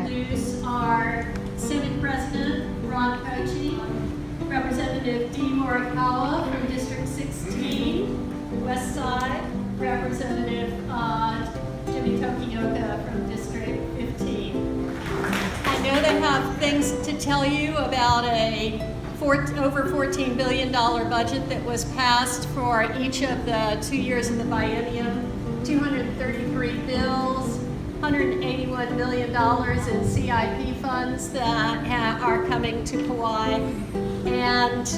introduce our Senate President, Ron Kouchi, Representative Dee Morikawa from District 16, West Side, Representative Jimmy Tokioka from District 15. I know they have things to tell you about a over $14 billion budget that was passed for each of the 2 years of the biennium, 233 bills, $181 million in CIP funds that are coming to Kauai, and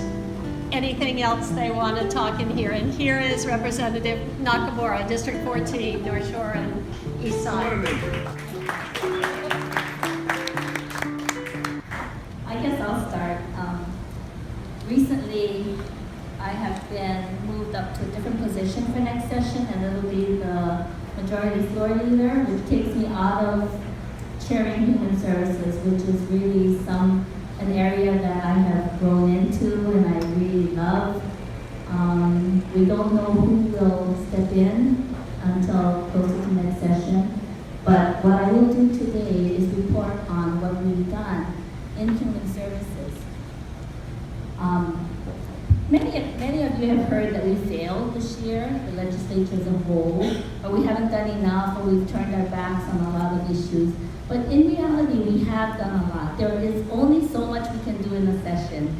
anything else they want to talk in here. And here is Representative Nakamura, District 14, North Shore and East Side. I guess I'll start. Recently, I have been moved up to a different position for next session, and it'll be the majority floor leader, which takes me out of chairing human services, which is really an area that I have grown into and I really love. We don't know who will step in until closer to next session, but what I will do today is report on what we've done in human services. Many of you have heard that we failed this year, the legislature as a whole, or we haven't done enough, or we've turned our backs on a lot of issues. But in reality, we have done a lot. There is only so much we can do in a session,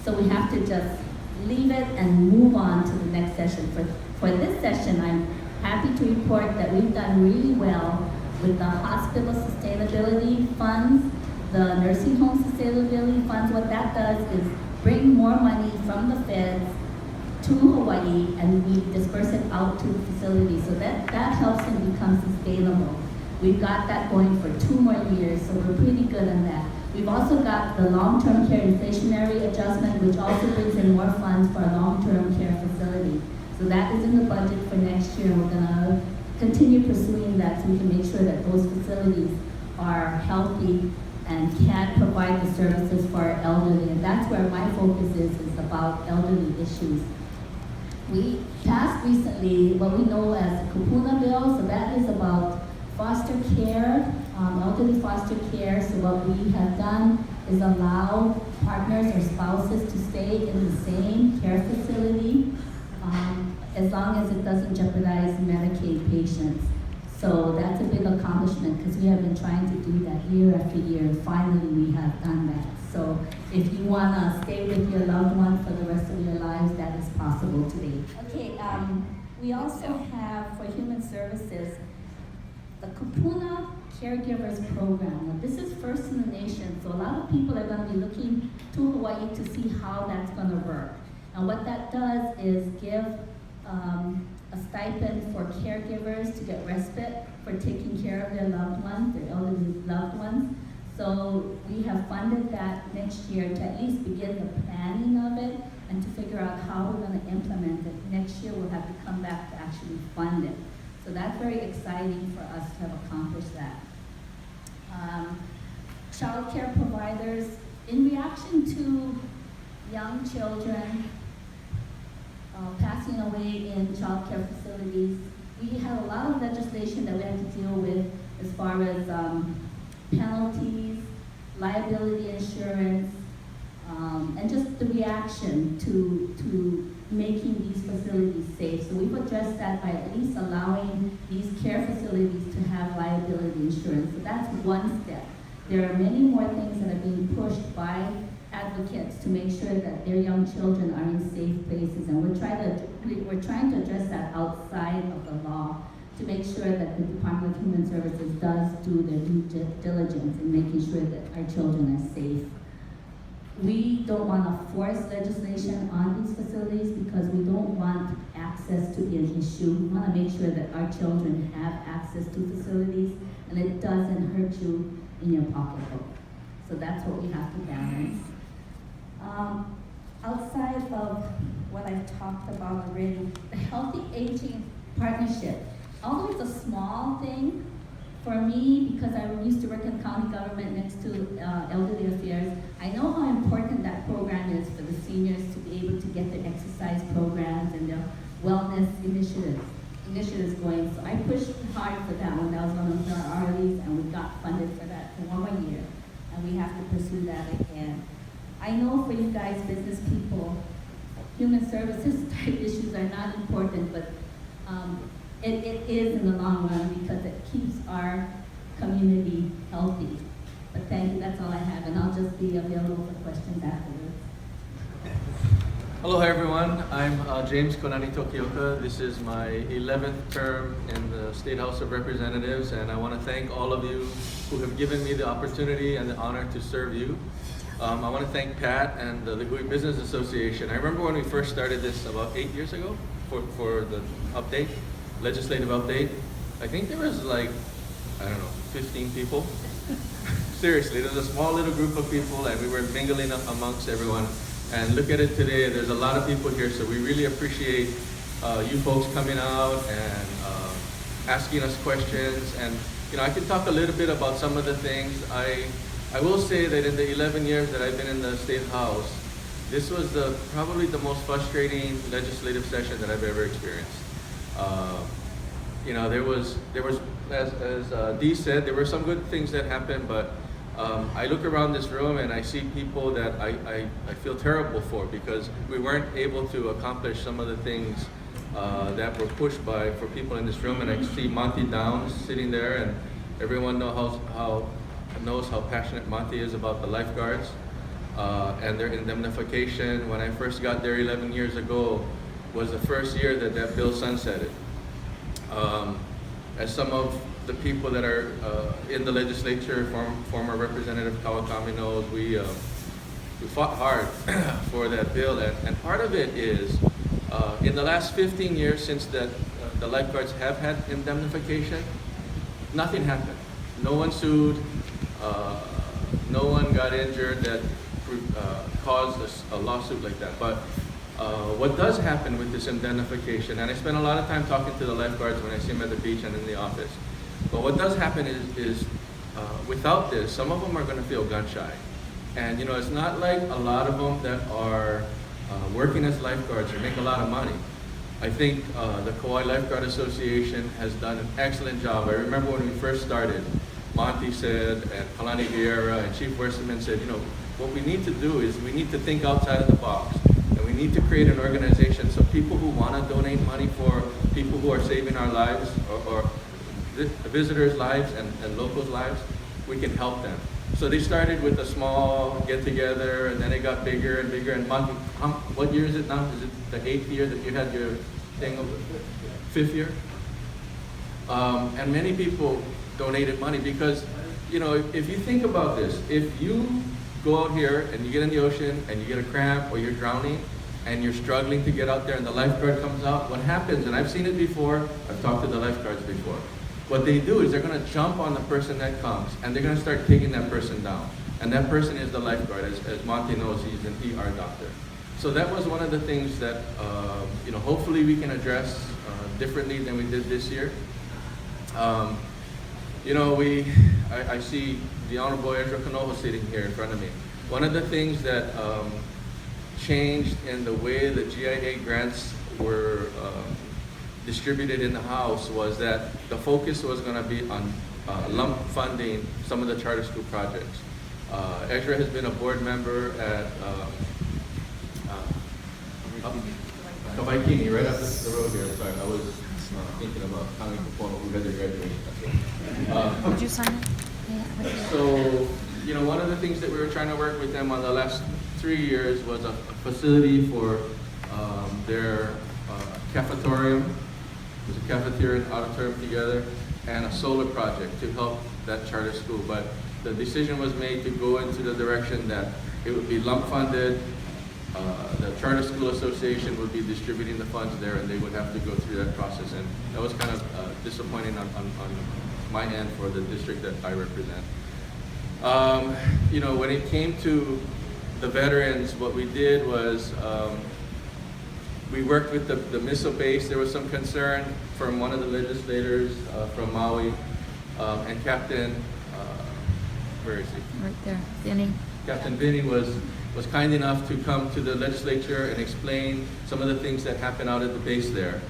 so we have to just leave it and move on to the next session. For this session, I'm happy to report that we've done really well with the hospital sustainability funds, the nursing home sustainability funds. What that does is bring more money from the feds to Hawaii, and we disperse it out to the facility, so that helps them become sustainable. We've got that going for 2 more years, so we're pretty good on that. We've also got the long-term care inflationary adjustment, which also brings in more funds for a long-term care facility. So that is in the budget for next year, and we're gonna continue pursuing that so we can make sure that those facilities are healthy and can provide the services for our elderly. And that's where my focus is about elderly issues. We passed recently what we know as the Kupuna bill, so that is about foster care, elderly foster care. So what we have done is allow partners or spouses to stay in the same care facility as long as it doesn't jeopardize Medicaid patients. So that's a big accomplishment because we have been trying to do that year after year. Finally, we have done that. So if you want to stay with your loved one for the rest of your lives, that is possible today. Okay, we also have for human services the Kupuna Caregivers Program. Now, this is first in the nation, so a lot of people are going to be looking to Hawaii to see how that's going to work. And what that does is give a stipend for caregivers to get respite for taking care of their loved ones, their elderly loved ones. So we have funded that next year to at least begin the planning of it and to figure out how we're going to implement it. Next year we'll have to come back to actually fund it. So that's very exciting for us to have accomplished that. Child care providers, in reaction to young children passing away in child care facilities, we have a lot of legislation that we have to deal with as far as penalties, liability insurance, and just the reaction to making these facilities safe. So we've addressed that by at least allowing these care facilities to have liability insurance. So that's one step. There are many more things that are being pushed by advocates to make sure that their young children are in safe places, and we're trying to address that outside of the law to make sure that the Department of Human Services does do their due diligence in making sure that our children are safe. We don't want to force legislation on these facilities because we don't want access to be an issue. We want to make sure that our children have access to facilities and it doesn't hurt you in your pocketbook. So that's what we have to balance. Outside of what I've talked about already, the Healthy Aging Partnership, although it's a small thing, for me, because I used to work in county government next to elderly affairs, I know how important that program is for the seniors to be able to get their exercise programs and their wellness initiatives. initiatives going. So I pushed hard for that one. That was one of our priorities, and we got funded for that for 1 more year. And we have to pursue that again. I know for you guys, business people, human services type issues are not important, but it is in the long run because it keeps our community healthy. But thank you, that's all I have, and I'll just be available for questions afterwards. Hello everyone, I'm James Konani Tokioka. This is my 11th term in the State House of Representatives, and I want to thank all of you who have given me the opportunity and the honor to serve you. I want to thank Pat and the Lihue Business Association. I remember when we first started this about 8 years ago for the update, legislative update. I think there was like, I don't know, 15 people. Seriously, there was a small little group of people and we were mingling up amongst everyone. And look at it today, there's a lot of people here, so we really appreciate you folks coming out and asking us questions. And you know, I can talk a little bit about some of the things. I will say that in the 11 years that I've been in the State House, this was probably the most frustrating legislative session that I've ever experienced. You know, there was as Dee said, there were some good things that happened, but I look around this room and I see people that I feel terrible for because we weren't able to accomplish some of the things that were pushed for people in this room. And I see Monty Downs sitting there, and everyone knows how passionate Monty is about the lifeguards and their indemnification. When I first got there 11 years ago was the first year that bill sunsetted. As some of the people that are in the legislature, former Representative Kawakami knows, we fought hard for that bill, and part of it is in the last 15 years since the lifeguards have had indemnification, nothing happened. No one sued, no one got injured that caused a lawsuit like that. But what does happen with this indemnification, and I spend a lot of time talking to the lifeguards when I see them at the beach and in the office, but what does happen is without this, some of them are going to feel gun shy. And you know, it's not like a lot of them that are working as lifeguards or make a lot of money. I think the Kauai Lifeguard Association has done an excellent job. I remember when we first started, Monty said, and Kalani Vieira and Chief Westerman said, you know, what we need to do is we need to think outside of the box. And we need to create an organization so people who want to donate money for people who are saving our lives or visitors' lives and locals' lives, we can help them. So they started with a small get-together, and then it got bigger and bigger. And Monty, what year is it now? Is it the 8th year that you had your thing? 5th year? And many people donated money because, you know, if you think about this, if you go out here and you get in the ocean and you get a cramp or you're drowning and you're struggling to get out there and the lifeguard comes out, what happens, and I've seen it before, I've talked to the lifeguards before, what they do is they're going to jump on the person that comes and they're going to start taking that person down. And that person is the lifeguard. As Monty knows, he's an ER doctor. So that was one of the things that, you know, hopefully we can address differently than we did this year. You know, I see the Honorable Ezra Kanoho sitting here in front of me. One of the things that changed in the way the GIA grants were distributed in the House was that the focus was going to be on lump funding some of the charter school projects. Ezra has been a board member at Kauai Reps, right up the road here. Sorry, I was thinking about Kami Kupono, who had their graduation. Did you sign it? Yeah. So, you know, one of the things that we were trying to work with them on the last 3 years was a facility for their cafetorium. It was a cafeteria and auditorium together, and a solar project to help that charter school. But the decision was made to go into the direction that it would be lump funded. The Charter School Association would be distributing the funds there, and they would have to go through that process. And that was kind of disappointing on my end for the district that I represent. You know, when it came to the veterans, what we did was we worked with the missile base. There was some concern from one of the legislators from Maui, and Captain, where is he? Right there, Vinny. Captain Vinny was kind enough to come to the legislature and explain some of the things that happened out at the base there.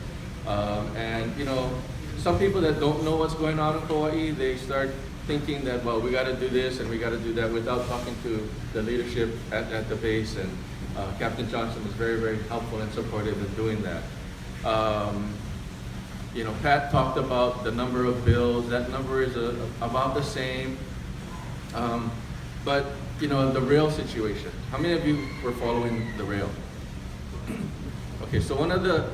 And you know, some people that don't know what's going on in Kauai, they start thinking that, well, we got to do this and we got to do that without talking to the leadership at the base. And Captain Johnson was very, very helpful and supportive in doing that. You know, Pat talked about the number of bills. That number is about the same. But, you know, the rail situation. How many of you were following the rail? Okay, so one of the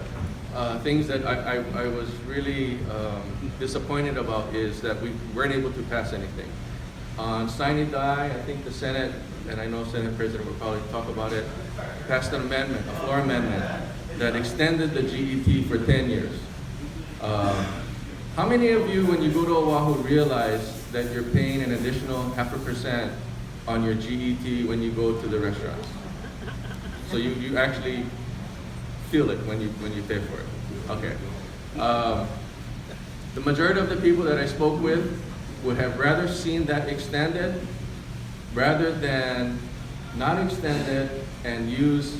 things that I was really disappointed about is that we weren't able to pass anything. On sine die, I think the Senate, and I know Senate President will probably talk about it, passed an amendment, a floor amendment, that extended the GET for 10 years. How many of you, when you go to Oahu, realize that you're paying an additional 0.5% on your GET when you go to the restaurants? So you actually feel it when you pay for it. Okay. The majority of the people that I spoke with would have rather seen that extended rather than not extended and use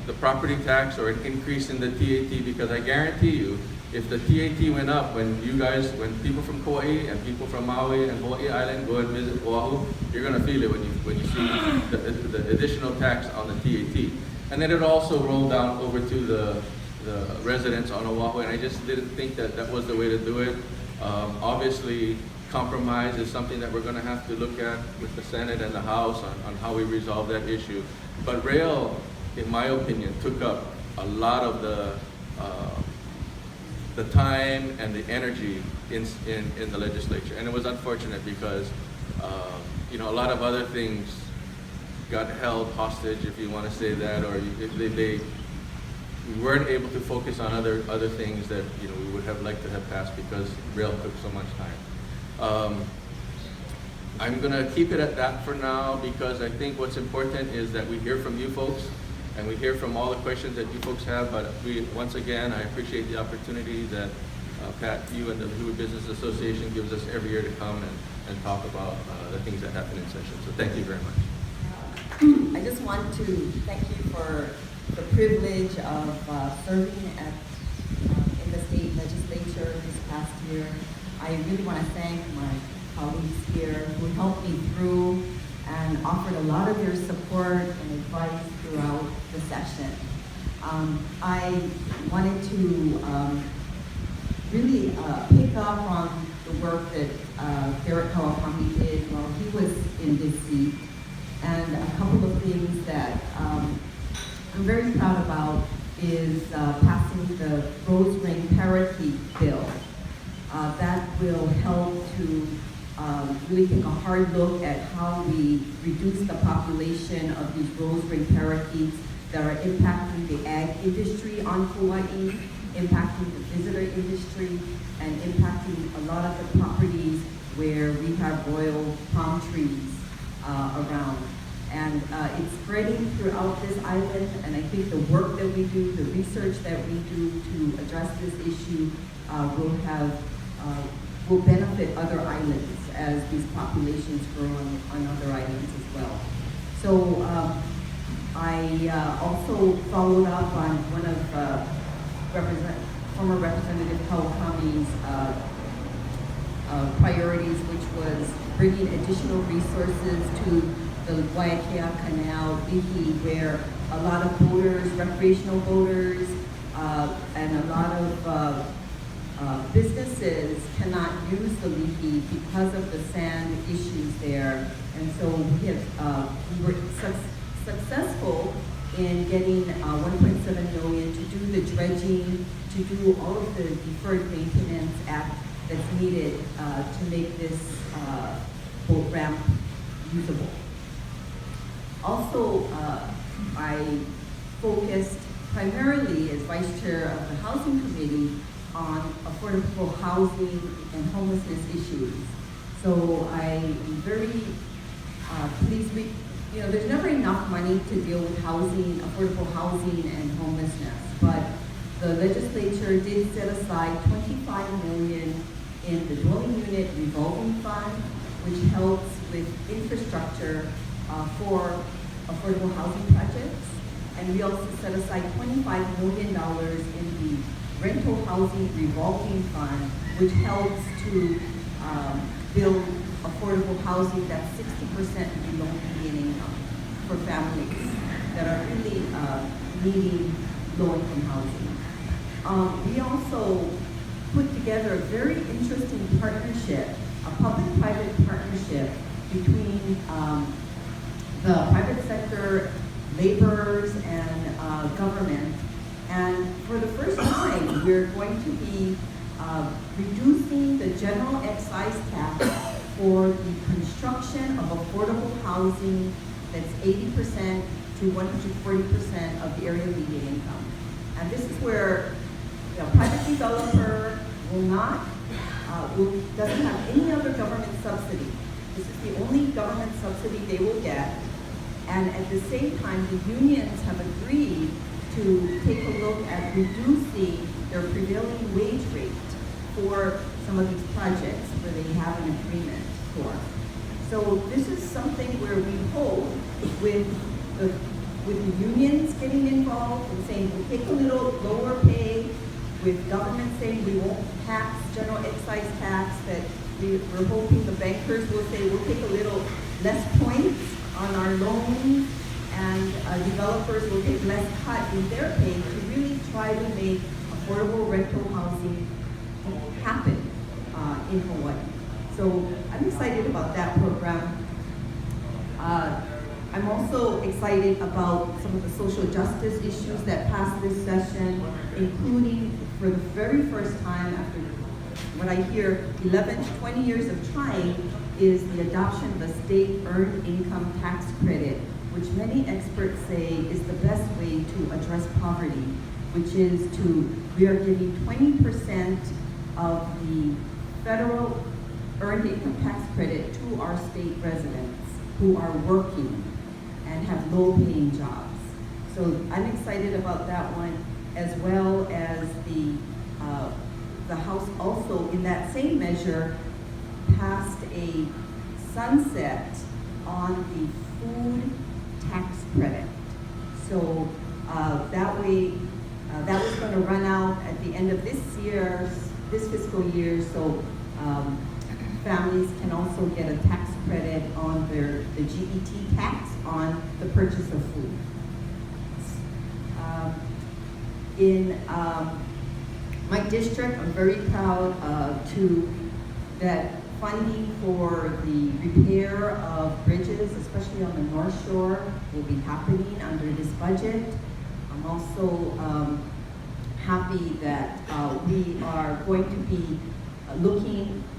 the property tax or an increase in the TAT, because I guarantee you, if the TAT went up when people from Kauai and people from Maui and Hawaii Island go and visit Oahu, you're gonna feel it when you see the additional tax on the TAT. And then it also rolled down over to the residents on Oahu, and I just didn't think that that was the way to do it. Obviously, compromise is something that we're gonna have to look at with the Senate and the House on how we resolve that issue. But rail, in my opinion, took up a lot of the time and the energy in the legislature. And it was unfortunate because, you know, a lot of other things got held hostage, if you want to say that, or we weren't able to focus on other things that, you know, we would have liked to have passed because rail took so much time. I'm gonna keep it at that for now because I think what's important is that we hear from you folks and we hear from all the questions that you folks have. But once again, I appreciate the opportunity that Pat, you and the Lihue Business Association gives us every year to come and talk about the things that happen in session. So thank you very much. I just want to thank you for the privilege of serving in the state legislature this past year. I really want to thank my colleagues here who helped me through and offered a lot of their support and advice throughout the session. I wanted to really pick up on the work that Derek Kawakami did while he was in this seat. And a couple of things that I'm very proud about is passing the Rose Ring Parakeet Bill. That will help to really take a hard look at how we reduce the population of these rose ring parakeets that are impacting the ag industry on Kauai, impacting the visitor industry, and impacting a lot of the properties where we have royal palm trees around. And it's spreading throughout this island, and I think the work that we do, the research that we do to address this issue will benefit other islands as these populations grow on other islands as well. So I also followed up on one of former Representative Kawakami's priorities, which was bringing additional resources to the Waiakea Canal, Lihue, where a lot of boaters, recreational boaters, and a lot of businesses cannot use the Lihue because of the sand issues there. And so we were successful in getting $1.7 million to do the dredging, to do all of the deferred maintenance that's needed to make this boat ramp usable. Also, I focused primarily as Vice Chair of the Housing Committee on affordable housing and homelessness issues. So I am very pleased there's never enough money to deal with housing, affordable housing and homelessness, but the legislature did set aside $25 million in the dwelling unit revolving fund, which helps with infrastructure for affordable housing projects. And we also set aside $25 million in the rental housing revolving fund, which helps to build affordable housing that's 60% below median income for families that are really needing low-income housing. We also put together a very interesting partnership, a public-private partnership between the private sector, laborers, and government. And for the first time, we're going to be reducing the general excise tax for the construction of affordable housing that's 80% to 140% of the area median income. And this is where the private developer doesn't have any other government subsidy. This is the only government subsidy they will get. And at the same time, the unions have agreed to take a look at reducing their prevailing wage rate for some of these projects where they have an agreement for. So this is something where we hope with the unions getting involved and saying we'll take a little lower pay, with government saying we won't tax general excise tax, that we're hoping the bankers will say we'll take a little less points on our loans, and developers will take less cut in their pay to really try to make affordable rental housing happen in Hawaii. So I'm excited about that program. I'm also excited about some of the social justice issues that passed this session, including for the very first time after what I hear 11 to 20 years of trying is the adoption of a state earned income tax credit, which many experts say is the best way to address poverty, which is we are giving 20% of the federal earned income tax credit to our state residents who are working and have low-paying jobs. So I'm excited about that one, as well as the House also, in that same measure, passed a sunset on the food tax credit. So that way, that was going to run out at the end of this fiscal year, so families can also get a tax credit on the GET tax on the purchase of food. In my district, I'm very proud that funding for the repair of bridges, especially on the North Shore, will be happening under this budget. I'm also happy that we are going to be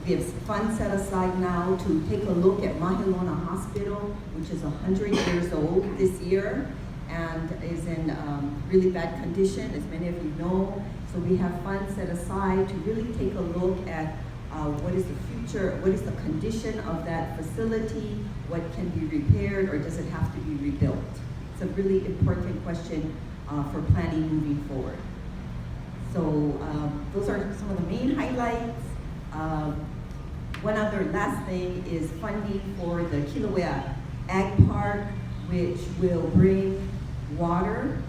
we have funds set aside now to take a look at Mahilona Hospital, which is 100 years old this year and is in really bad condition, as many of you know. So we have funds set aside to really take a look at what is the future, what is the condition of that facility, what can be repaired, or does it have to be rebuilt? It's a really important question for planning moving forward. So those are some of the main highlights. One other last thing is funding for the Kilauea Ag Park, which will bring water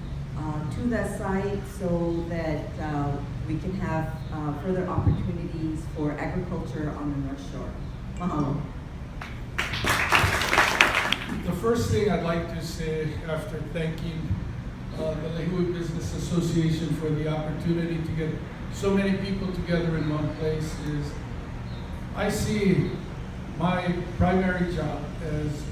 to that site so that we can have further opportunities for agriculture on the North Shore. Mahalo. The first thing I'd like to say, after thanking the Lihue Business Association for the opportunity to get so many people together in one place, is I see my primary job as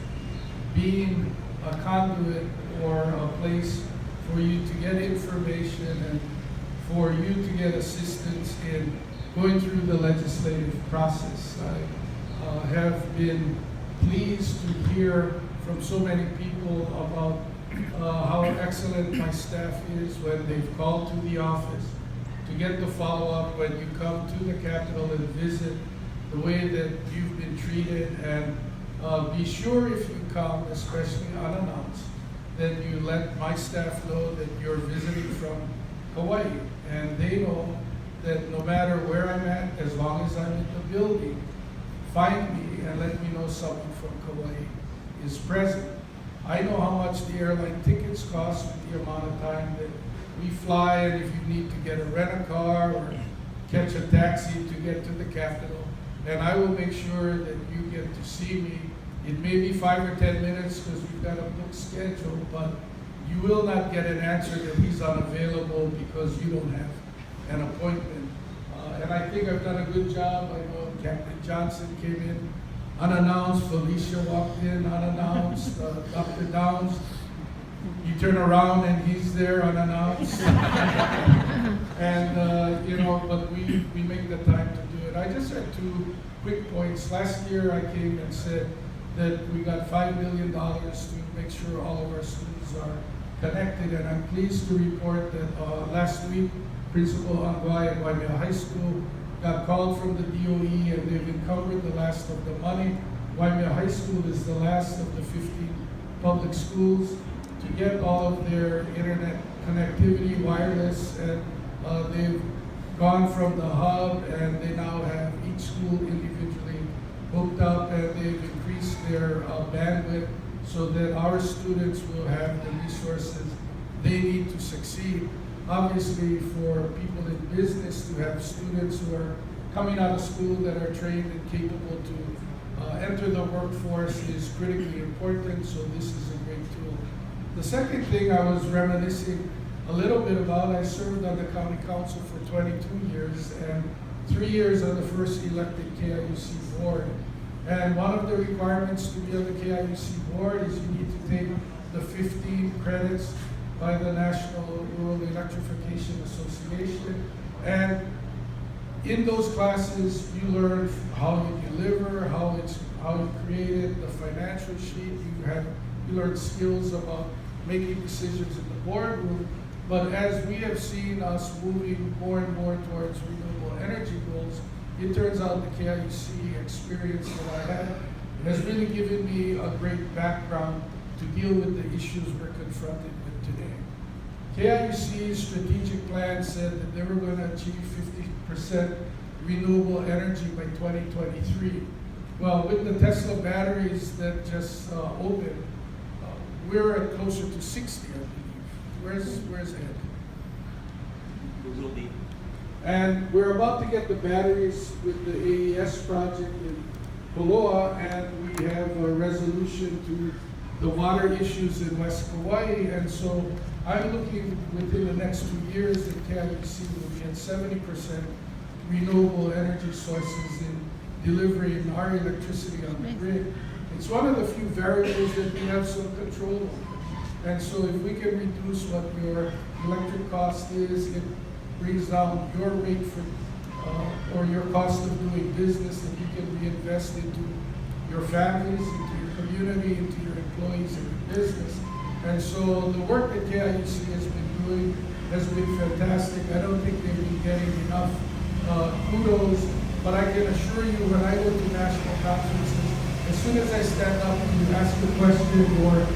being a conduit or a place for you to get information and for you to get assistance in going through the legislative process. I have been pleased to hear from so many people about how excellent my staff is when they've called to the office, to get the follow-up when you come to the Capitol and visit, the way that you've been treated, and be sure if you come, especially unannounced, then you let my staff know that you're visiting from Hawaii, and they know that no matter where I'm at, as long as I'm in the building, find me and let me know someone from Kauai is present. I know how much the airline tickets cost with the amount of time that we fly, and if you need to get a rent-a-car or catch a taxi to get to the Capitol, and I will make sure that you get to see me. It may be 5 or 10 minutes because we've got a booked schedule, but you will not get an answer that he's unavailable because you don't have an appointment. And I think I've done a good job. I know Captain Johnson came in unannounced, Felicia walked in unannounced, Dr. Downs, you turn around and he's there unannounced. And, you know, but we make the time to do it. I just had 2 quick points. Last year I came and said that we got $5 million to make sure all of our students are connected, and I'm pleased to report that last week, Principal Angwai at Waimea High School got called from the DOE and they've encumbered the last of the money. Waimea High School is the last of the 15 public schools to get all of their internet connectivity, wireless, and they've gone from the hub and they now have each school individually hooked up, and they've increased their bandwidth so that our students will have the resources they need to succeed. Obviously, for people in business to have students who are coming out of school that are trained and capable to enter the workforce is critically important, so this is a great tool. The second thing I was reminiscing a little bit about, I served on the county council for 22 years and 3 years on the first elected KIUC board. And one of the requirements to be on the KIUC board is you need to take the 15 credits by the National Rural Electrification Association. And in those classes, you learn how you deliver, how you created the financial sheet. You learn skills about making decisions in the boardroom. But as we have seen us moving more and more towards renewable energy goals, it turns out the KIUC experience that I had has really given me a great background to deal with the issues we're confronted with today. KIUC's strategic plan said that they were going to achieve 50% renewable energy by 2023. Well, with the Tesla batteries that just opened, we're at closer to 60, I believe. Where's Ed? We will be. And we're about to get the batteries with the AES project in Koloa, and we have a resolution to the water issues in West Kauai. And so I'm looking within the next 2 years that KIUC will be at 70% renewable energy sources in delivering our electricity on the grid. It's one of the few variables that we have some control over. And so if we can reduce what your electric cost is, it brings down your rate for, or your cost of doing business that you can reinvest into your families, into your community, into your employees and your business. And so the work that KIUC has been doing has been fantastic. I don't think they've been getting enough kudos, but I can assure you when I go to national conferences, as soon as I stand up and you ask a question or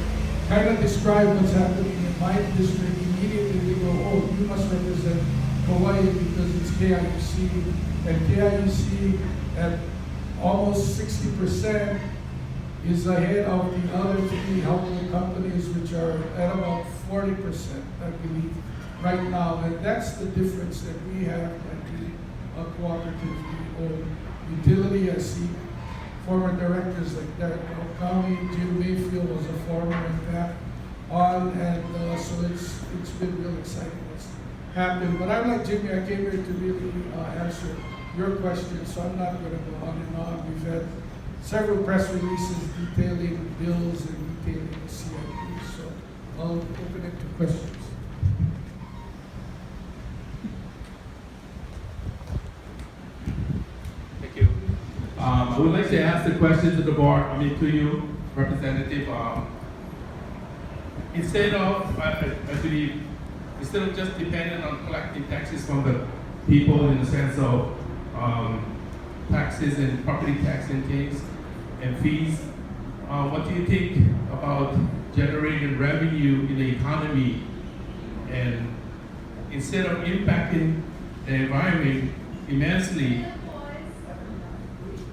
kind of describe what's happening in my district, immediately they go, oh, you must represent Kauai because it's KIUC, and KIUC at almost 60% is ahead of the other 3 helpful companies, which are at about 40%, I believe, right now. And that's the difference that we have at the cooperatively owned utility. I see former directors like Derek Okami, Jim Mayfield was a former and back on, and so it's been real exciting what's happened. But I'm like Jimmy, I came here to really answer your question, so I'm not going to go on and on. We've had several press releases detailing bills and detailing the CIP, so I'll open it to questions. Thank you. I would like to ask the question to the board, to you, Representative. Instead of, I believe, instead of just depending on collecting taxes from the people in the sense of taxes and property tax intakes and fees, what do you think about generating revenue in the economy, and instead of impacting the environment immensely,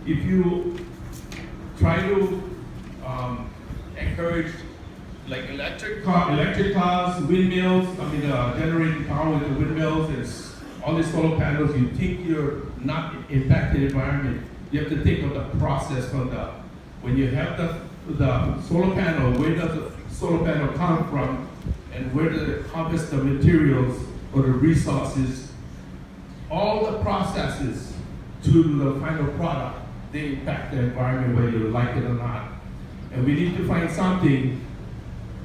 if you try to encourage like electric cars, windmills, generating power with the windmills, and all these solar panels, you think you're not impacting the environment. You have to think of the process from when you have the solar panel, where does the solar panel come from, and where does it harvest the materials or the resources, all the processes to the final product, they impact the environment whether you like it or not. And we need to find something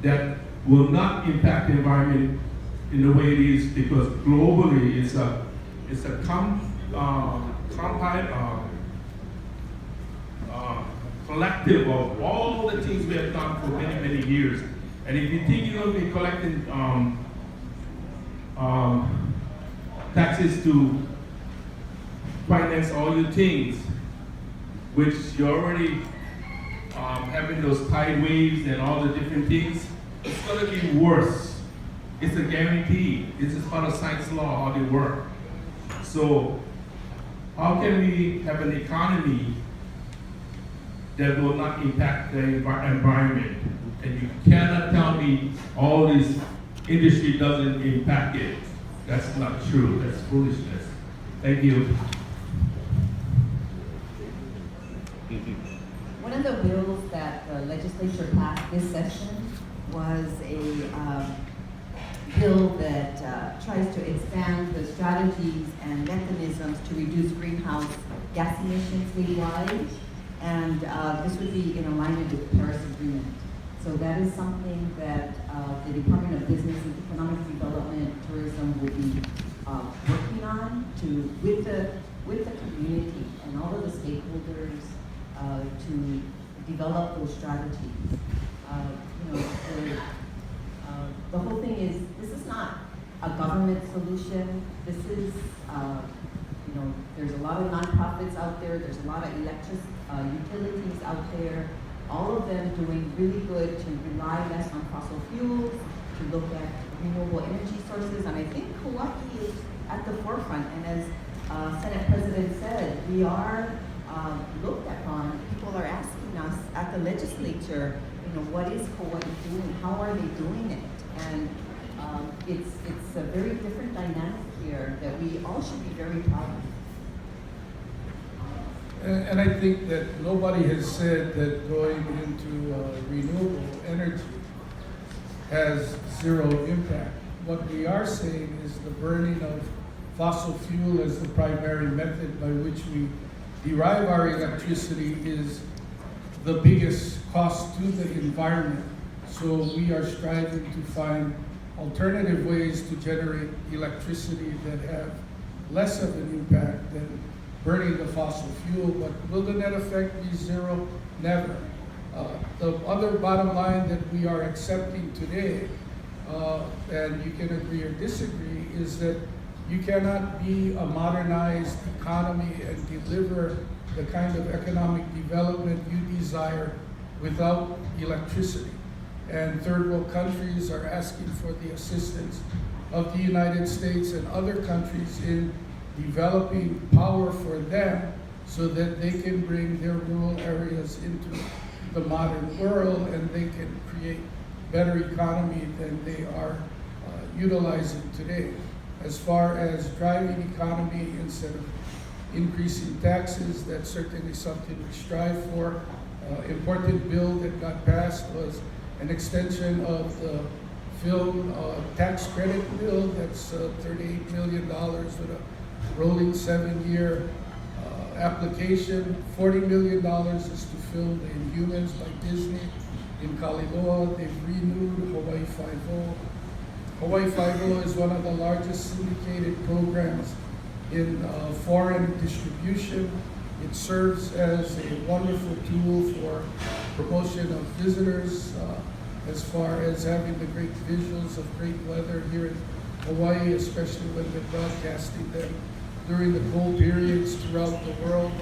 that will not impact the environment in the way it is, because globally it's a collective of all the things we have done for many, many years. And if you think you're going to be collecting taxes to finance all your things, which you're already having those tide waves and all the different things, it's going to be worse. It's a guarantee. This is part of science law, how they work. So how can we have an economy that will not impact the environment? And you cannot tell me all this industry doesn't impact it. That's not true. That's foolishness. Thank you. One of the bills that the legislature passed this session was a bill that tries to expand the strategies and mechanisms to reduce greenhouse gas emissions statewide. And this would be in alignment with the Paris Agreement. So that is something that the Department of Business and Economic Development Tourism will be working on with the community and all of the stakeholders to develop those strategies. The whole thing is, this is not a government solution. This is, there's a lot of nonprofits out there. There's a lot of utilities out there. All of them doing really good to rely less on fossil fuels, to look at renewable energy sources. And I think Kauai is at the forefront. And as Senate President said, we are looked upon. People are asking us at the legislature, what is Kauai doing? How are they doing it? And it's a very different dynamic here that we all should be very proud of. And I think that nobody has said that going into renewable energy has zero impact. What we are saying is the burning of fossil fuel as the primary method by which we derive our electricity is the biggest cost to the environment. So we are striving to find alternative ways to generate electricity that have less of an impact than burning the fossil fuel. But will the net effect be zero? Never. The other bottom line that we are accepting today, and you can agree or disagree, is that you cannot be a modernized economy and deliver the kind of economic development you desire without electricity. And third world countries are asking for the assistance of the United States and other countries in developing power for them so that they can bring their rural areas into the modern world and they can create better economy than they are utilizing today. As far as driving economy instead of increasing taxes, that's certainly something we strive for. Important bill that got passed was an extension of the film tax credit bill. That's $38 million with a rolling 7-year application. $40 million is to film The Inhumans by Disney in Kaliloa. They've renewed Hawaii Five-0. Hawaii Five-0 is one of the largest syndicated programs in foreign distribution. It serves as a wonderful tool for promotion of visitors, as far as having the great visuals of great weather here in Hawaii, especially when they're broadcasting them during the cold periods throughout the world.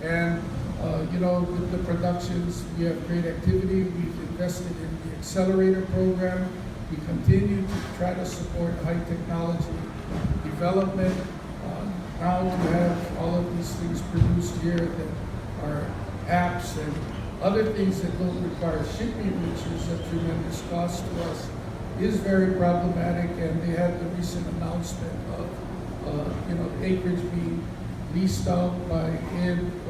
And with the productions, we have great activity. We've invested in the accelerator program. We continue to try to support high technology development. Now to have all of these things produced here that are apps and other things that don't require shipping, which is a tremendous cost to us, is very problematic. And they had the recent announcement of, acreage being leased out by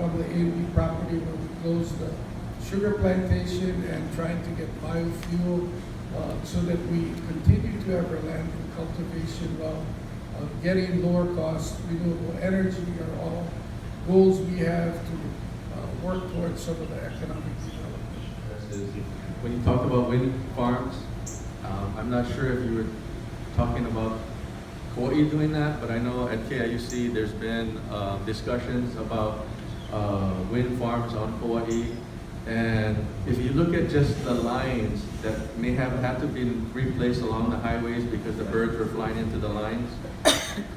on the AMB property where we closed the sugar plantation and trying to get biofuel so that we continue to have our land in cultivation while getting lower cost renewable energy are all goals we have to work towards some of the economic development. When you talk about wind farms, I'm not sure if you were talking about Kauai doing that, but I know at KIUC there's been discussions about wind farms on Kauai. And if you look at just the lines that may have had to be replaced along the highways because the birds were flying into the lines,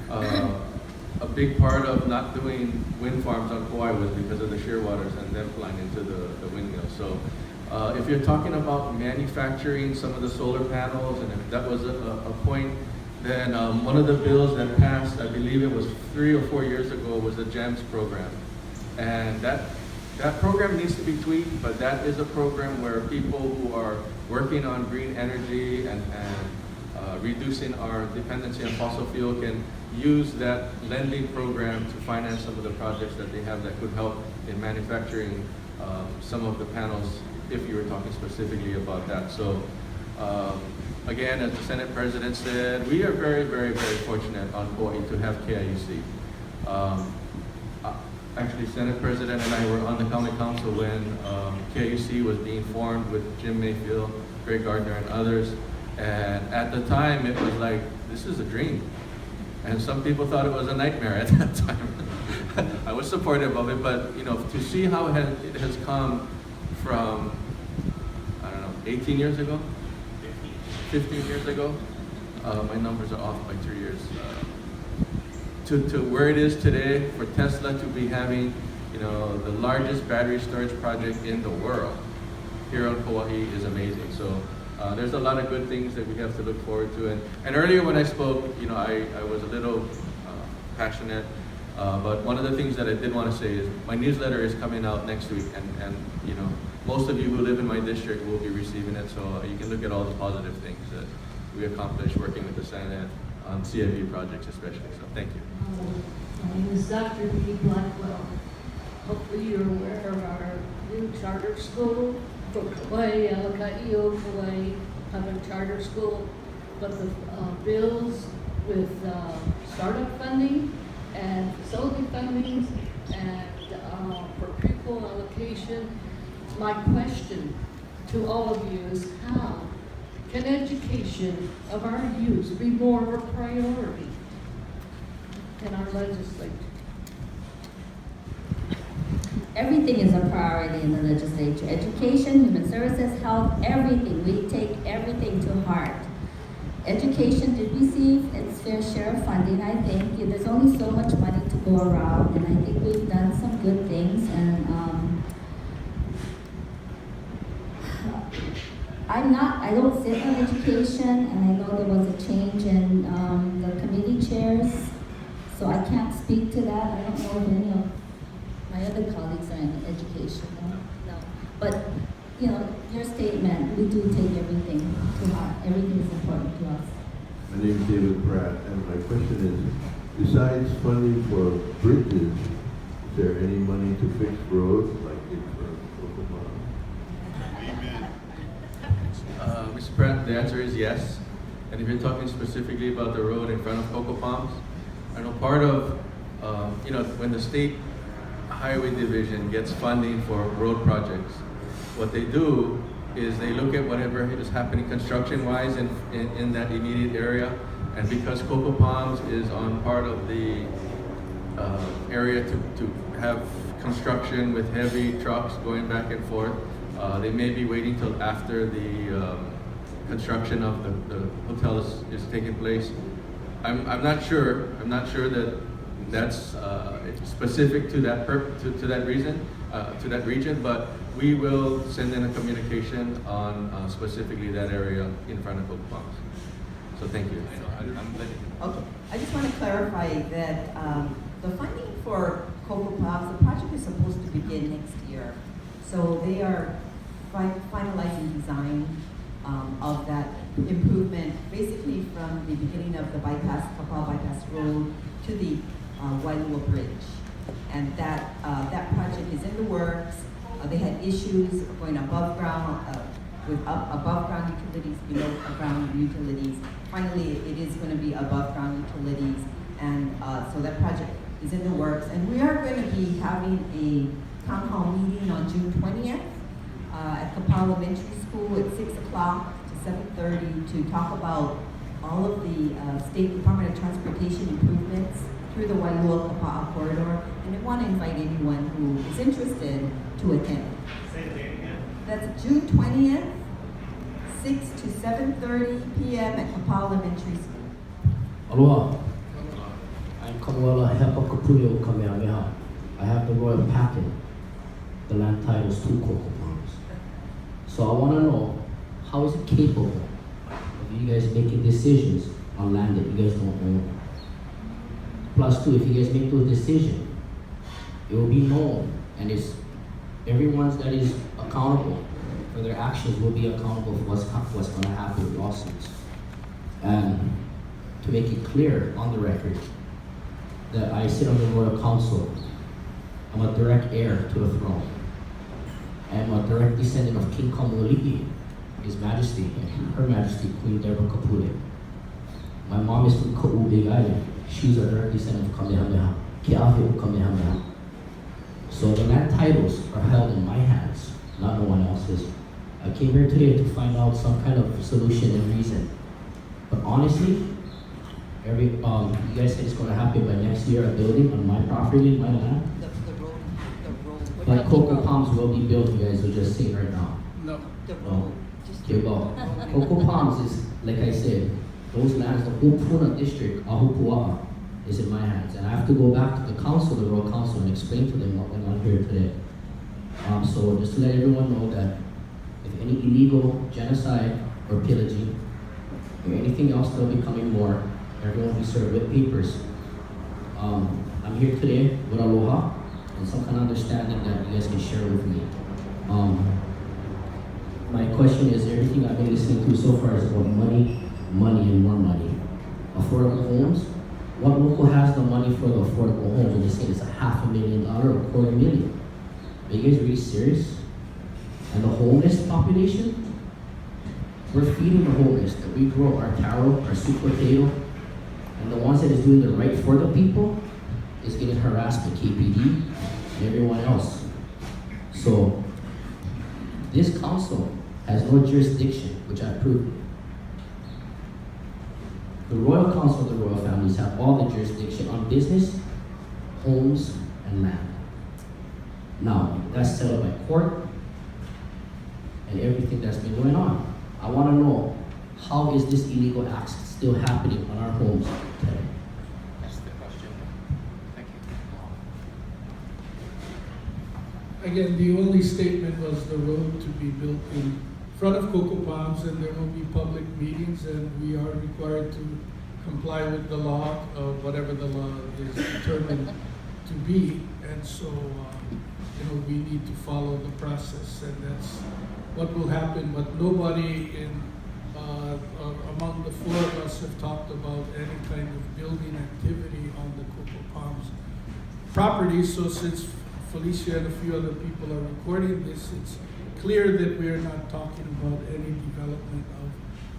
a big part of not doing wind farms on Kauai was because of the shearwaters and them flying into the windmills. So if you're talking about manufacturing some of the solar panels, and if that was a point, then one of the bills that passed, I believe it was 3 or 4 years ago, was the GEMS program. And that program needs to be tweaked, but that is a program where people who are working on green energy and reducing our dependency on fossil fuel can use that lending program to finance some of the projects that they have that could help in manufacturing some of the panels, if you were talking specifically about that. So again, as the Senate President said, we are very, very, very fortunate on Kauai to have KIUC. Actually, Senate President and I were on the County Council when KIUC was being formed with Jim Mayfield, Greg Gardner, and others. And at the time, it was like, this is a dream. And some people thought it was a nightmare at that time. I was supportive of it, but to see how it has come from, 18 years ago? 15 years ago? My numbers are off by 2 years. To where it is today, for Tesla to be having, the largest battery storage project in the world here on Kauai is amazing. So there's a lot of good things that we have to look forward to. And earlier when I spoke, I was a little passionate, but one of the things that I did want to say is my newsletter is coming out next week, and most of you who live in my district will be receiving it, so you can look at all the positive things that we accomplished working with the Senate on CIP projects especially. So thank you. My name is Dr. Dee Blackwell. Hopefully you're aware of our new charter school for Kauai, Alakaio, Kauai Public Charter School. But the bills with startup funding and facility funding and for pupil allocation, my question to all of you is how can education of our youth be more of a priority in our legislature? Everything is a priority in the legislature. Education, human services, health, everything. We take everything to heart. Education did receive its fair share of funding, I think. There's only so much money to go around, and I think we've done some good things. And I don't sit on education, and I know there was a change in the committee chairs, so I can't speak to that. I don't know if any of my other colleagues are in education. No. But, your statement, we do take everything to heart. Everything is important to us. My name is David Pratt, and my question is, besides funding for bridges, is there any money to fix roads like in Oklahoma? Mr. Pratt, the answer is yes. And if you're talking specifically about the road in front of Cocoa Palms, I know part of, when the state highway division gets funding for road projects, what they do is they look at whatever is happening construction-wise in that immediate area. And because Cocoa Palms is on part of the area to have construction with heavy trucks going back and forth, they may be waiting till after the construction of the hotel is taking place. I'm not sure. I'm not sure that that's specific to that to that region, but we will send in a communication on specifically that area in front of Cocoa Palms. So thank you. Okay, I just want to clarify that the funding for Cocoa Palms, the project is supposed to begin next year. So they are finalizing design of that improvement, basically from the beginning of the bypass, Kapaa Bypass Road to the Wailua Bridge. And that project is in the works. They had issues going above ground, with above ground utilities, below ground utilities. Finally, it is going to be above ground utilities. And so that project is in the works. And we are going to be having a town hall meeting on June 20th at Kapaa Elementary School at 6 o'clock to 7:30 to talk about all of the State Department of Transportation improvements through the Wailua-Kapaa corridor. And I want to invite anyone who is interested to attend. Say the date again. That's June 20th, 6 to 7:30 p.m. at Kapaa Elementary School. Aloha. I'm Kamuela Hepa Kapuyo Kamehameha. I have the royal packet, the land titles to Cocoa Palms. So I want to know, how is it capable of you guys making decisions on land that you guys don't own? Plus two, if you guys make those decisions, it will be known, and it's everyone's that is accountable for their actions will be accountable for what's going to happen with lawsuits. And to make it clear on the record that I sit on the Royal Council, I'm a direct heir to the throne. I'm a direct descendant of King Kamuliki, His Majesty, and Her Majesty Queen Deborah Kapule. My mom is from Kouchi, Big Island. She's a direct descendant of Kamehameha, Ke'ahi Kamehameha. So the land titles are held in my hands, not no one else's. I came here today to find out some kind of solution and reason. But honestly, you guys said it's going to happen by next year, a building on my property, my land. The road. But Cocoa Palms will be built, you guys will just say right now. No. The No. road. Just Okay, well, Cocoa Palms is, like I said, those lands, the Upuna district, Ahupua'a, is in my hands. And I have to go back to the council, the Royal Council, and explain to them what went on here today. So just to let everyone know that if any illegal genocide or pillaging or anything else, there'll be coming more. Everyone will be served with papers. I'm here today with aloha and some kind of understanding that you guys can share with me. My question is, everything I've been listening to so far is about money, money, and more money. Affordable homes. What local has the money for the affordable homes? And they say it's $500,000 or $250,000. Are you guys really serious? And the homeless population? We're feeding the homeless. That we grow our taro, our sweet potato, and the ones that is doing the right for the people is getting harassed by KPD and everyone else. So this council has no jurisdiction, which I proved. The Royal Council of the Royal Families have all the jurisdiction on business, homes, and land. Now, that's settled by court and everything that's been going on. I want to know, how is this illegal act still happening on our homes today? That's the question. Thank you. Again, the only statement was the road to be built in front of Cocoa Palms, and there will be public meetings, and we are required to comply with the law, whatever the law is determined to be. And so, we need to follow the process, and that's what will happen. But nobody among the four of us have talked about any kind of building activity on the Cocoa Palms property. So since Felicia and a few other people are recording this, it's clear that we are not talking about any development of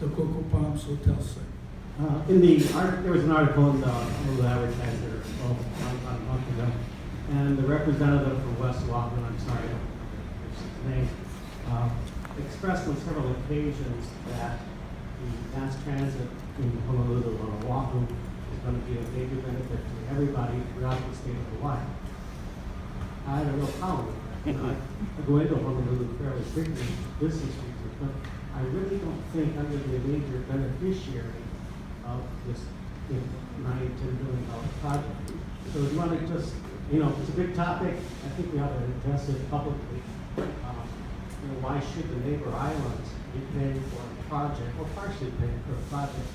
the Cocoa Palms hotel site. There was an article in the Lihue Advertiser on a month ago, and the representative from West Walkman, I'm sorry, his name, expressed on several occasions that the mass transit in Honolulu or Oahu is going to be a major benefit to everybody throughout the state of Hawaii. I had a real problem with that. I go into Honolulu fairly frequently for business reasons, but I really don't think I'm going to be a major beneficiary of this $9 to $10 billion project. So if you want to just, it's a big topic. I think we ought to address it publicly. Why should the neighbor islands be paying for a project, or partially paying for a project,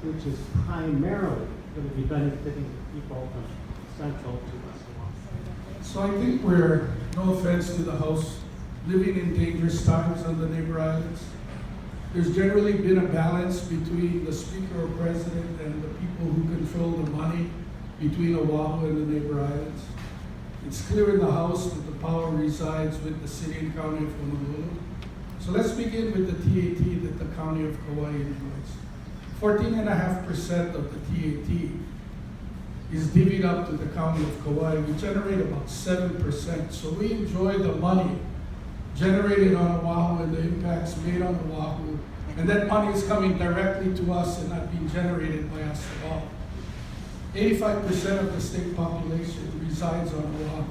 which is primarily going to be benefiting the people from Central to West Oahu? So I think we're, no offense to the House living in dangerous times on the neighbor islands. There's generally been a balance between the speaker or president and the people who control the money between Oahu and the neighbor islands. It's clear in the House that the power resides with the city and county of Honolulu. So let's begin with the TAT that the county of Kauai enjoys. 14.5% of the TAT is divvied up to the county of Kauai. We generate about 7%. So we enjoy the money generated on Oahu and the impacts made on Oahu. And that money is coming directly to us and not being generated by us at all. 85% of the state population resides on Oahu.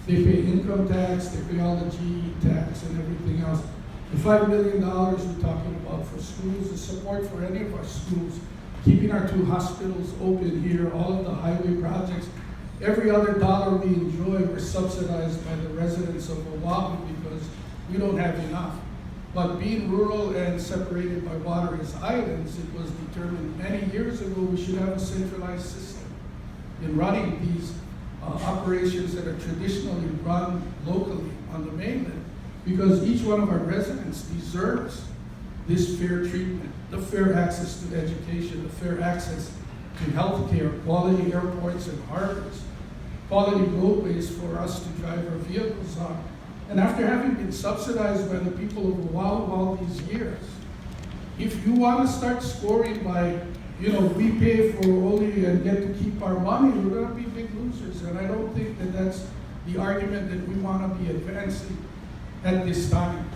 They pay income tax, they pay all the GE tax and everything else. The $5 million we're talking about for schools, the support for any of our schools, keeping our 2 hospitals open here, all of the highway projects, every other dollar we enjoy, we're subsidized by the residents of Oahu because we don't have enough. But being rural and separated by water as islands, it was determined many years ago we should have a centralized system in running these operations that are traditionally run locally on the mainland, because each one of our residents deserves this fair treatment, the fair access to education, the fair access to healthcare, quality airports and harbors, quality roadways for us to drive our vehicles on. And after having been subsidized by the people of Oahu all these years, if you want to start scoring by, we pay for only and get to keep our money, we're going to be big losers. And I don't think that that's the argument that we want to be advancing at this time.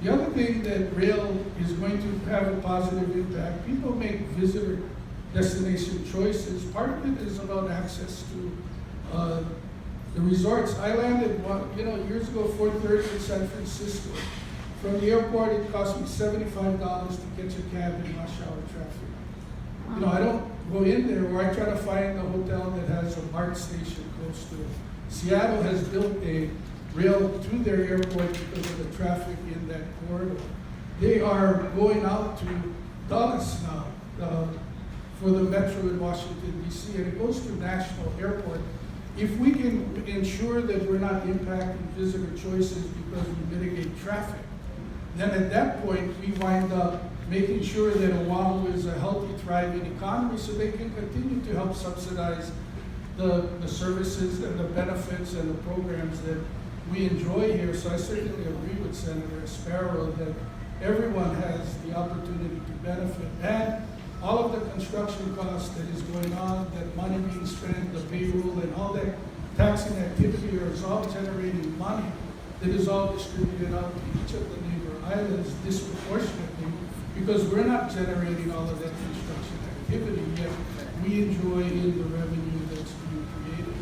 The other thing that rail is going to have a positive impact, people make visitor destination choices. Part of it is about access to the resorts. I landed years ago, 4:30 in San Francisco. From the airport, it cost me $75 to catch a cab in rush hour traffic. I don't go in there, or I try to find a hotel that has a BART station close to it. Seattle has built a rail to their airport because of the traffic in that corridor. They are going out to Dulles now for the metro in Washington, D.C., and it goes to National Airport. If we can ensure that we're not impacting visitor choices because we mitigate traffic, then at that point we wind up making sure that Oahu is a healthy, thriving economy so they can continue to help subsidize the services and the benefits and the programs that we enjoy here. So I certainly agree with Senator Sparrow that everyone has the opportunity to benefit. And all of the construction costs that is going on, that money being spent, the payroll, and all that taxing activity is all generating money that is all distributed out to each of the neighbor islands disproportionately, because we're not generating all of that construction activity, yet we enjoy in the revenue that's being created.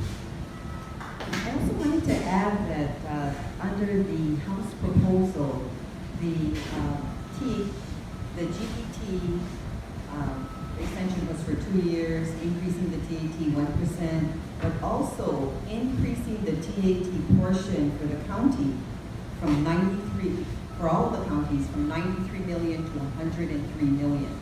I also wanted to add that under the House proposal, the GET extension was for 2 years, increasing the TAT 1%, but also increasing the TAT portion for the county from 93, for all the counties, from 93 million to 103 million.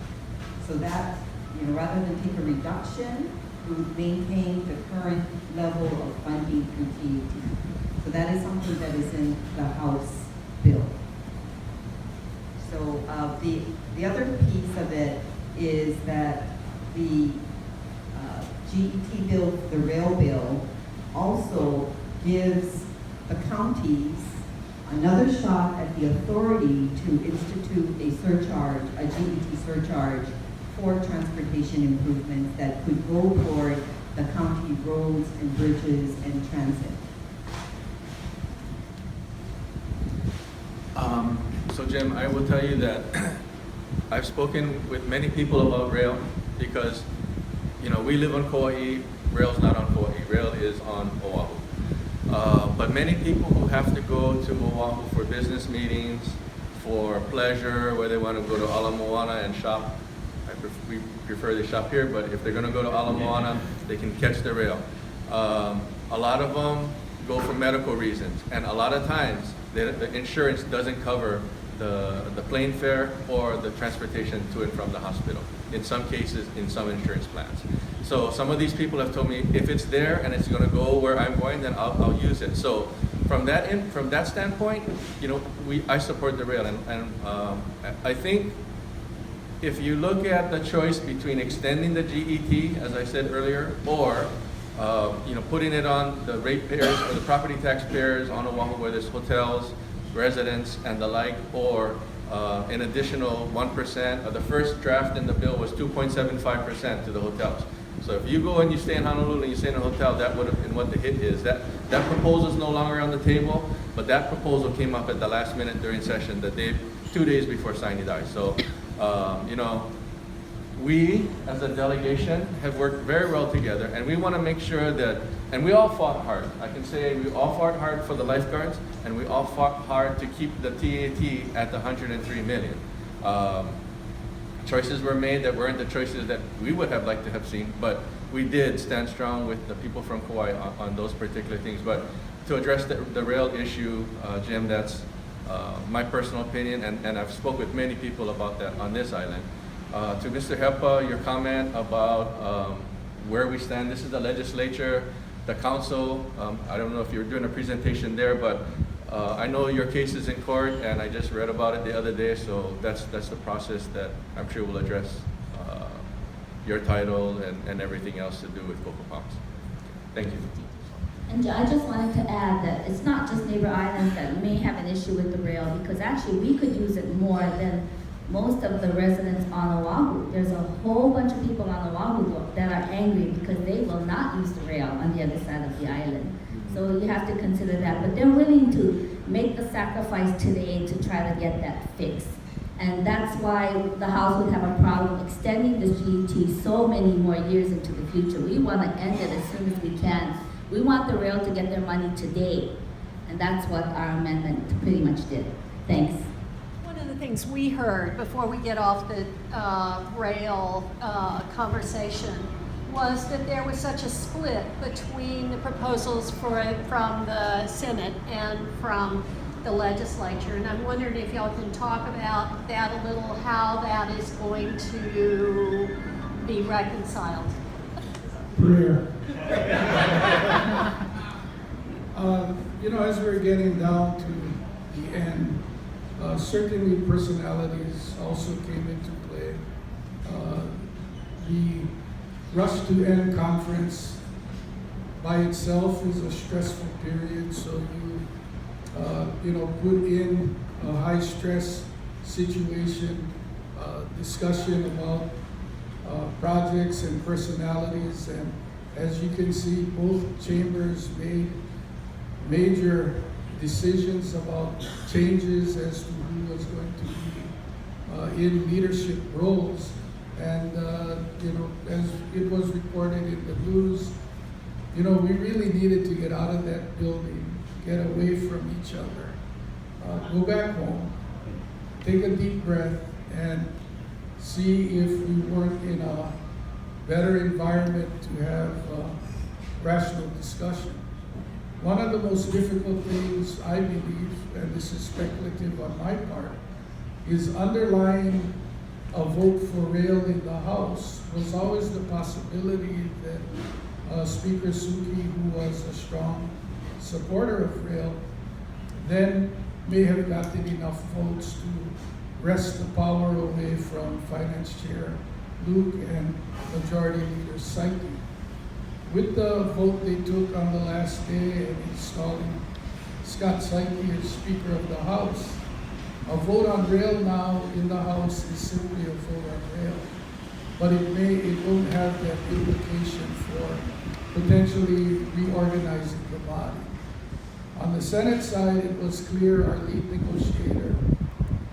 So that, rather than take a reduction, we would maintain the current level of funding through TAT. So that is something that is in the House bill. So the other piece of it is that the GET bill, the rail bill, also gives the counties another shot at the authority to institute a surcharge, a GET surcharge for transportation improvements that could go toward the county roads and bridges and transit. So Jim, I will tell you that I've spoken with many people about rail because, we live on Kauai, rail's not on Kauai, rail is on Oahu. But many people who have to go to Oahu for business meetings, for pleasure, where they want to go to Ala Moana and shop, we prefer they shop here, but if they're going to go to Ala Moana, they can catch the rail. A lot of them go for medical reasons, and a lot of times the insurance doesn't cover the plane fare or the transportation to and from the hospital. In some cases, in some insurance plans. So some of these people have told me, if it's there and it's going to go where I'm going, then I'll use it. So from that standpoint, you know, I support the rail, and I think if you look at the choice between extending the GET, as I said earlier, or you know, putting it on the ratepayers or the property taxpayers on Oahu, where there's hotels, residents, and the like, or an additional 1%. The first draft in the bill was 2.75% to the hotels. So if you go and you stay in Honolulu and you stay in a hotel, that would have been what the hit is. That proposal is no longer on the table, but that proposal came up at the last minute during session, 2 days before Sine Die. So, you know, we as a delegation have worked very well together, and we want to make sure that, and we all fought hard. I can say we all fought hard for the lifeguards, and we all fought hard to keep the TAT at the 103 million. Choices were made that weren't the choices that we would have liked to have seen, but we did stand strong with the people from Kauai on those particular things. But to address the rail issue, Jim, that's my personal opinion, and I've spoke with many people about that on this island. To Mr. Hepa, your comment about where we stand, this is the legislature, the council. I don't know if you're doing a presentation there, but I know your case is in court, and I just read about it the other day, so that's the process that I'm sure will address your title and everything else to do with Coco Palms. Thank you. And I just wanted to add that it's not just neighbor islands that may have an issue with the rail, because actually we could use it more than most of the residents on Oahu. There's a whole bunch of people on Oahu that are angry because they will not use the rail on the other side of the island. So you have to consider that, but they're willing to make the sacrifice today to try to get that fixed. And that's why the House would have a problem extending the GET so many more years into the future. We want to end it as soon as we can. We want the rail to get their money today. And that's what our amendment pretty much did. Thanks. One of the things we heard before we get off the rail conversation was that there was such a split between the proposals from the Senate and from the legislature. And I'm wondering if y'all can talk about that a little, how that is going to be reconciled. Prayer. You know, as we're getting down to the end, certainly personalities also came into play. The Rush to End conference by itself is a stressful period, so you know, put in a high stress situation, discussion about projects and personalities, and as you can see, both chambers made major decisions about changes as to who was going to be in leadership roles. And you know, as it was reported in the news, you know, we really needed to get out of that building, get away from each other, go back home, take a deep breath, and see if we weren't in a better environment to have rational discussion. One of the most difficult things, I believe, and this is speculative on my part, is underlying a vote for rail in the House was always the possibility that Speaker Suki, who was a strong supporter of rail, then may have gotten enough votes to wrest the power away from Finance Chair Luke and Majority Leader Saiki. With the vote they took on the last day and installing Scott Saiki as Speaker of the House, a vote on rail now in the House is simply a vote on rail, but it won't have that implication for potentially reorganizing the body. On the Senate side, it was clear our lead negotiator,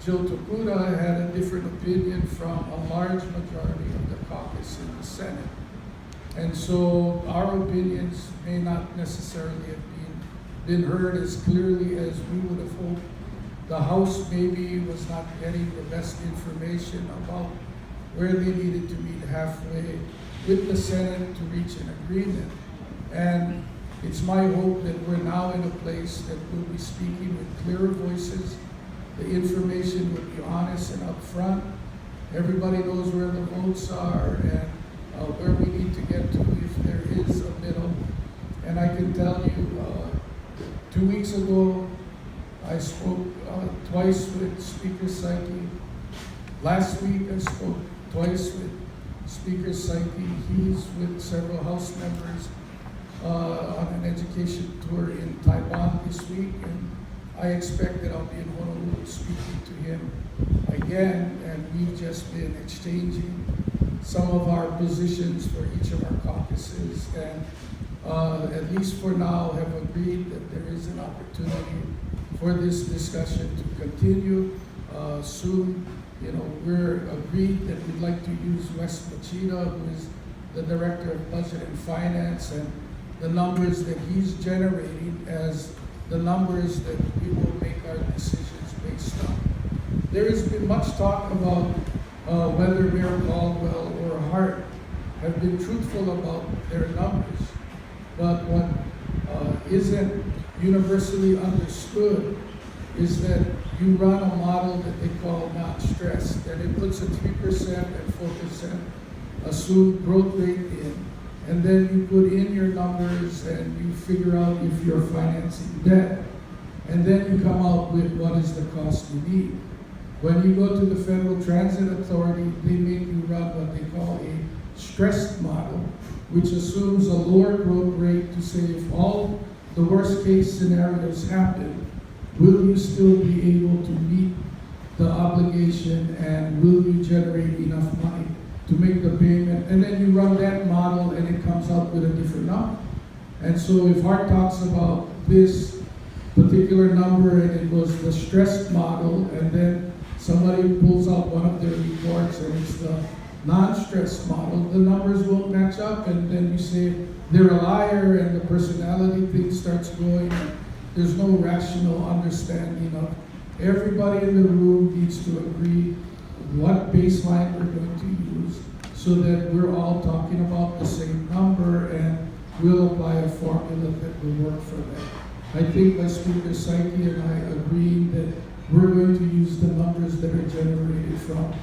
Joe Tokuda, had a different opinion from a large majority of the caucus in the Senate. And so our opinions may not necessarily have been heard as clearly as we would have hoped. The House maybe was not getting the best information about where they needed to meet halfway with the Senate to reach an agreement. And it's my hope that we're now in a place that we'll be speaking with clearer voices. The information will be honest and upfront. Everybody knows where the votes are and where we need to get to if there is a middle. And I can tell you, 2 weeks ago, I spoke twice with Speaker Saiki. Last week, I spoke twice with Speaker Saiki. He's with several House members on an education tour in Taiwan this week, and I expect that I'll be in Honolulu speaking to him again, and we've just been exchanging some of our positions for each of our caucuses, and at least for now have agreed that there is an opportunity for this discussion to continue soon. You know, we're agreed that we'd like to use Wes Machida, who is the Director of Budget and Finance, and the numbers that he's generating as the numbers that we will make our decisions based on. There has been much talk about whether Mayor Caldwell or Hart have been truthful about their numbers. But what isn't universally understood is that you run a model that they call not stressed, and it puts a 3% and 4% assumed growth rate in, and then you put in your numbers and you figure out if you're financing debt, and then you come out with what is the cost you need. When you go to the Federal Transit Authority, they make you run what they call a stressed model, which assumes a lower growth rate to say if all the worst case scenarios happen, will you still be able to meet the obligation, and will you generate enough money to make the payment? And then you run that model and it comes out with a different number. And so if Hart talks about this particular number and it was the stressed model, and then somebody pulls out one of their reports and it's the non-stressed model, the numbers won't match up, and then you say they're a liar, and the personality thing starts going. There's no rational understanding of everybody in the room needs to agree what baseline we're going to use so that we're all talking about the same number, and we'll apply a formula that will work for that. I think by Speaker Saiki and I agree that we're going to use the numbers that are generated from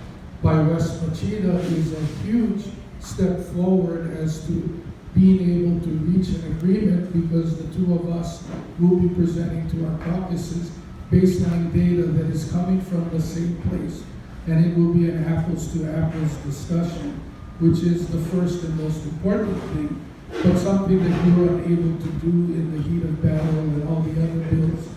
by Wes Machida is a huge step forward as to being able to reach an agreement, because the two of us will be presenting to our caucuses baseline data that is coming from the same place, and it will be an apples to apples discussion, which is the first and most important thing, but something that we were unable to do in the heat of battle and all the other bills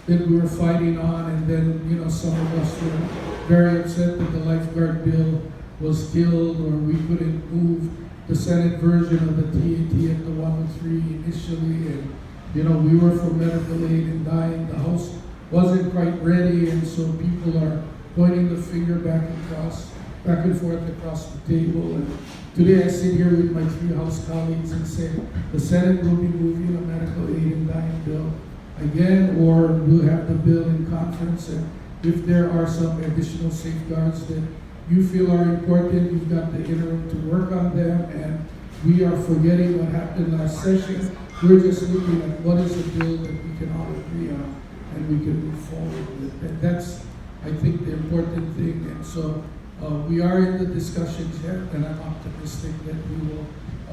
that we were fighting on. And then, you know, some of us were very upset that the lifeguard bill was killed, or we couldn't move the Senate version of the TAT at the 103 initially, and you know, we were for medical aid and dying. The House wasn't quite ready, and so people are pointing the finger back and forth across the table. And today I sit here with my 3 House colleagues and say the Senate will be moving a medical aid and dying bill again, or we'll have the bill in conference, and if there are some additional safeguards that you feel are important, you've got the interim to work on them, and we are forgetting what happened last session. We're just looking at what is a bill that we can all agree on and we can move forward with. And that's, I think, the important thing. And so we are in the discussions yet, and I'm optimistic that we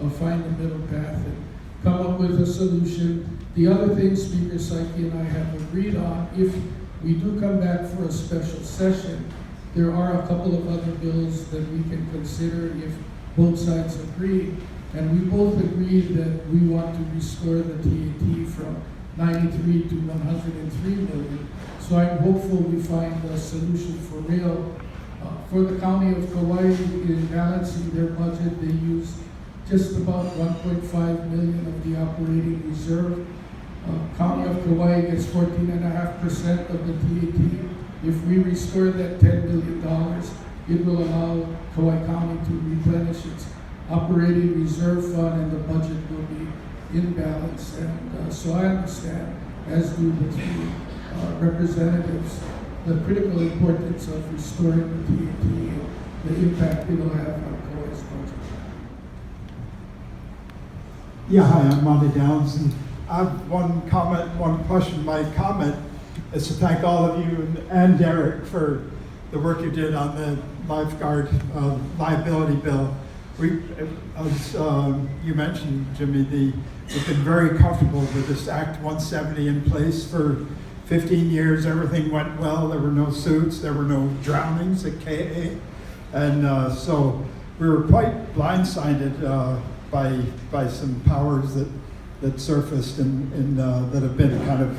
will find the middle path and come up with a solution. The other thing Speaker Saiki and I have agreed on, if we do come back for a special session, there are a couple of other bills that we can consider if both sides agree. And we both agreed that we want to restore the TAT from 93 to 103 million. So I'm hopeful we find a solution for real. For the County of Kauai, in balancing their budget, they use just about 1.5 million of the operating reserve. County of Kauai gets 14.5% of the TAT. If we restore that $10 million, it will allow Kauai County to replenish its operating reserve fund, and the budget will be in balance. And so I understand, as do the 3 representatives, the critical importance of restoring the TAT and the impact it will have on Kauai's budget. Yeah, hi, I'm Monty Downs, and I have one comment, one question. My comment is to thank all of you and Derek for the work you did on the lifeguard liability bill. as you mentioned, Jimmy, we've been very comfortable with this Act 170 in place for 15 years. Everything went well. There were no suits. There were no drownings at KA. And so we were quite blindsided by some powers that surfaced and that have been kind of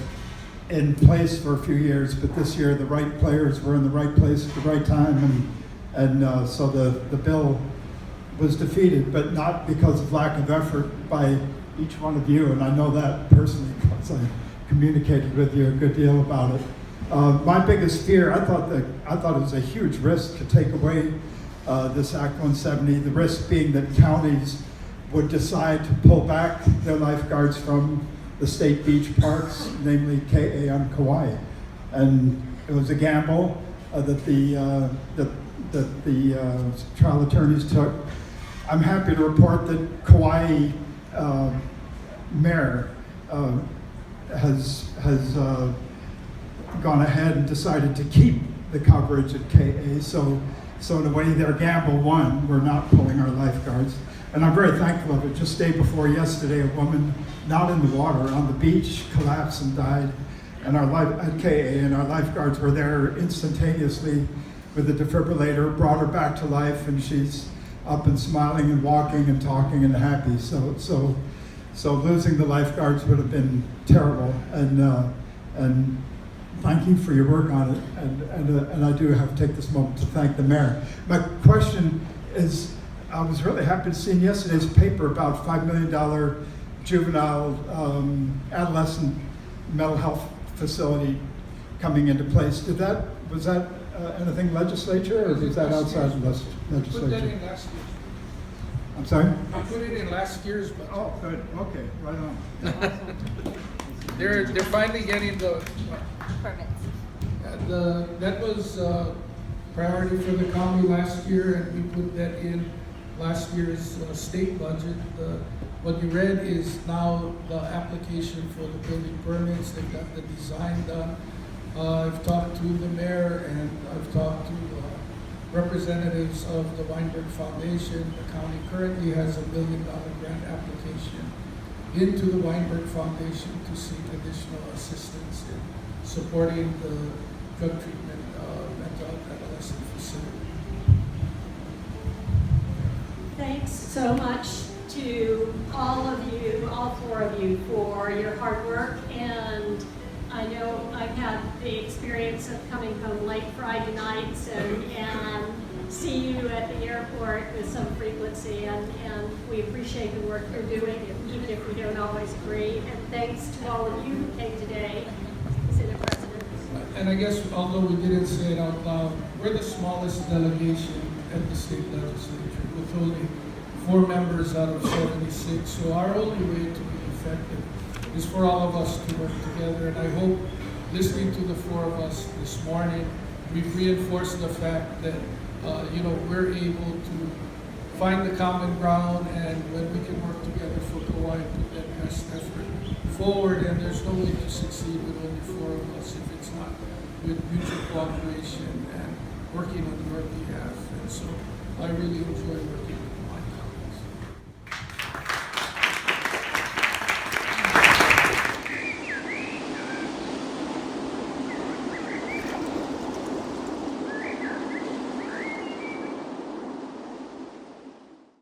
in place for a few years. But this year, the right players were in the right place at the right time. And so the bill was defeated, but not because of lack of effort by each one of you. And I know that personally because I communicated with you a good deal about it. My biggest fear, I thought it was a huge risk to take away this Act 170, the risk being that counties would decide to pull back their lifeguards from the state beach parks, namely KA on Kauai. And it was a gamble that the trial attorneys took. I'm happy to report that Kauai mayor has gone ahead and decided to keep the coverage at KA. So in a way, their gamble won. We're not pulling our lifeguards. And I'm very thankful of it. Just day before yesterday, a woman not in the water on the beach collapsed and died. And at KA, and our lifeguards were there instantaneously with a defibrillator, brought her back to life, and she's up and smiling and walking and talking and happy. So losing the lifeguards would have been terrible. And thank you for your work on it. And I do have to take this moment to thank the mayor. My question is, I was really happy to see in yesterday's paper about $5 million juvenile adolescent mental health facility coming into place. Was that anything legislature, or is that outside the legislature? Put that in last year's. I'm sorry? I put it in last year's budget. Oh, good. Okay, right on. They're finally getting the Permits. that was priority for the county last year, and we put that in last year's state budget. What you read is now the application for the building permits. They've got the design done. I've talked to the mayor, and I've talked to representatives of the Weinberg Foundation. The county currently has $1 million grant application into the Weinberg Foundation to seek additional assistance in supporting the drug treatment mental adolescent facility. Thanks so much to all of you, all four of you, for your hard work. And I know I've had the experience of coming home late Friday nights and see you at the airport with some frequency, and we appreciate the work you're doing, even if we don't always agree. And thanks to all of you who came today, Senate President. And I guess, although we didn't say it out loud, we're the smallest delegation at the state legislature, with only 4 members out of 76. So our only way to be effective is for all of us to work together. And I hope, listening to the 4 of us this morning, we've reinforced the fact that we're able to find the common ground, and when we can work together for Kauai, put that best effort forward. And there's no way to succeed with only 4 of us if it's not with mutual cooperation and working on your behalf. And so I really enjoy working